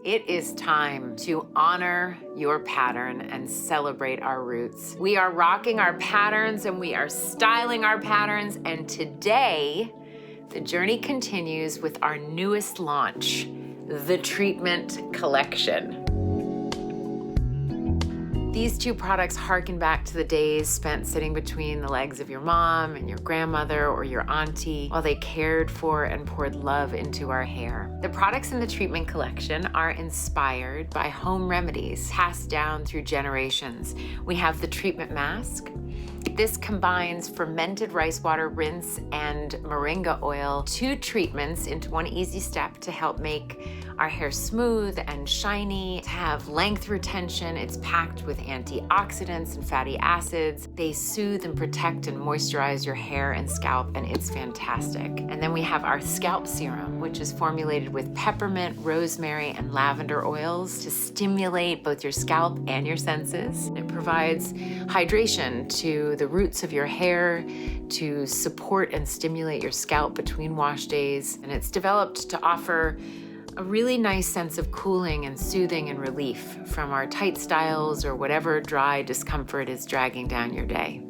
It is time to honor your pattern and celebrate our roots. We are rocking our patterns and we are styling our patterns, and today the journey continues with our newest launch, the Treatment Collection. These two products harken back to the days spent sitting between the legs of your mom and your grandmother or your auntie while they cared for and poured love into our hair. The products in the Treatment Collection are inspired by home remedies passed down through generations. We have the treatment mask. This combines fermented rice water, rinse, and moringa oil, two treatments into one easy step to help make our hair smooth and shiny, to have length retention. It's packed with antioxidants and fatty acids. They soothe and protect and moisturize your hair and scalp, and it's fantastic. And then we have our Scalp Serum, which is formulated with peppermint, rosemary, and lavender oils to stimulate both your scalp and your senses. It provides hydration to the roots of your hair to support and stimulate your scalp between wash days. And it's developed to offer a really nice sense of cooling and soothing and relief from our tight styles or whatever dry discomfort is dragging down your day.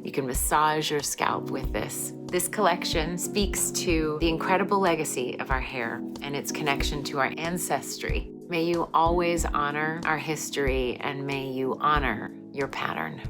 You can massage your scalp with this. This collection speaks to the incredible legacy of our hair and its connection to our ancestry. May you always honor our history, and may you honor your pattern.